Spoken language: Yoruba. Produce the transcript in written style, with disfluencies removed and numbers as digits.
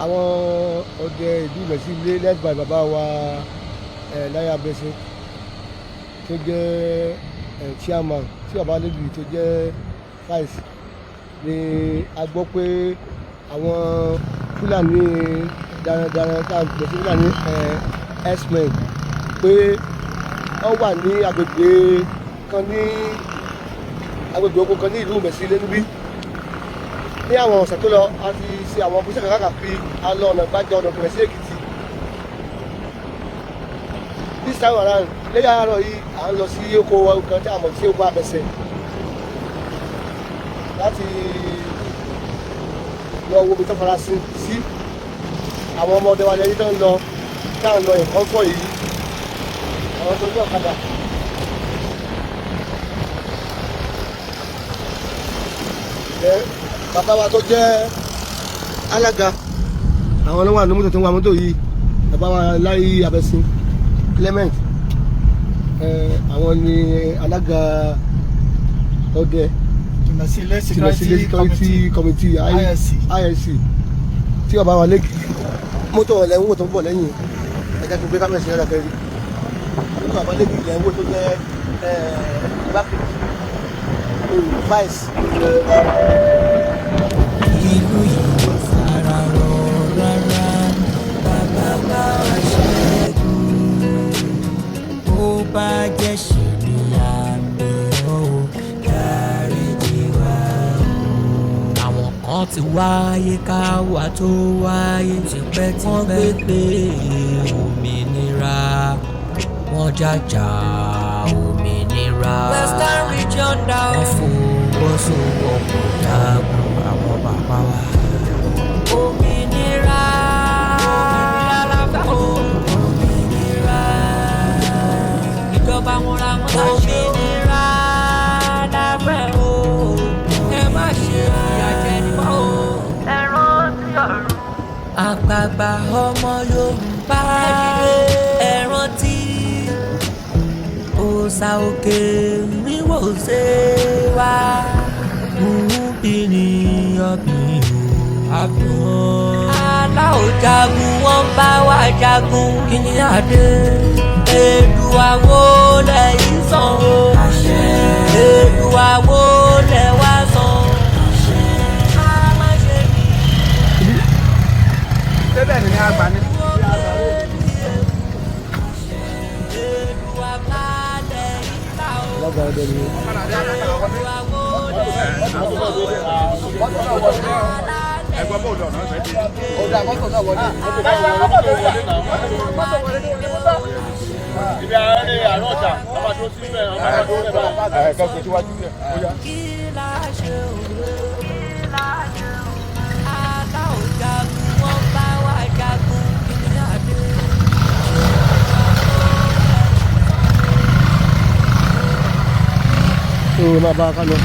àwọn ọdẹ ìlú Ìmẹ̀sílé led by bàbá wa Láyé Abẹ́sìn tó jẹ́ chairman tí bàbá lẹ́bi tó jẹ́ vice ni a gbọ́ pé àwọn Fúlàní darandaran tá à ń pè sí Fúlàní herdsmen pé wọ́n wà ní agbègbè oko kan ní ìlú Ìmẹ̀sílé níbí. Ní àwọn ọ̀sẹ̀ tó lọ a ti ṣe àwọn ọkùnrin káàkiri alọ́ ọ̀nà Ìgbàjà ọ̀nà Ìbẹ̀rẹ̀ sí Èkìtì. This time around lẹ́yìn àárọ̀ yìí à ń lọ sí oko kan tí a mọ̀ sí oko Abẹ́sẹ̀ láti lọ wo omi tó fara sí àwọn ọmọdé wa lẹ́yìn tó ń lọ táwọn lọ nǹkan fọ́ yìí àwọn tó ń gbé ọ̀kadà. Bàbá wa tó jẹ́ alága àwọn ọlọ́wà ní mọ́tò tó ń wa mọ́tò yìí bàbá wa Láyé Abẹ́sìn Clement àwọn ni alága ọdẹ Ìmẹ̀sílé Security Committee ISC tí bàbá wa lẹ́kì mọ́tò ọ̀lẹ́ ń wò tó ń bọ̀ lẹ́yìn ẹ̀jẹ̀ tó gbé kámẹ́sì rẹ̀ kẹ́rì nínú bàbá lẹ́kì ilẹ̀ ń wò tó jẹ́ vice. Ìlú yìí fara rọ rárá bàbá bá ṣẹ́gun bó bá jẹ́ ṣèlú àgbẹ̀ ó dáríjì wá. Àwọn kan ti wáyé ká wá tó wáyé tipẹ́tipẹ́ wọ́n gbé òmìnira wọ́n jàjà òmìnira Western Region down wọ́n fọwọ́sowọ́pọ̀ jagun àwọn bàbá wa. Òmìnira alábẹ́ òmìnira ìjọba wọn ra wọn láṣẹ. Òmìnira lábẹ́ o ẹ má ṣe ìyà jẹ nípa o. Ẹ rántí ọ̀run. Àgbààgbà ọmọ Yorùbá ẹ rántí òòṣà òkè níwò ṣe wá. Aláò jagun wọ́n bá wa jagun kí ni adé. Èdùà wo lẹ́yìn sàn o. Èdùà wo lẹ́ wá sàn. A má ṣe bí. Bẹ́ẹ̀ ni a gbà ní. Èdùà bá lẹ́yìn sà o. Ẹgbẹ́ bọ́ọ̀lù ọ̀nà ọ̀sẹ̀ ti. Ọ̀dà mọ́tò náà wọlé. Ibi àárín àárọ̀ ọjà ọba tó sí bẹ́ẹ̀ ọba tó lẹ̀ bá ẹ̀ka kò síwájú rẹ̀ ó yá. Kí la ṣe òwe láyé aláò jagun wọ́n bá wa jagun kí ni adé. Máa bá a ká lọ.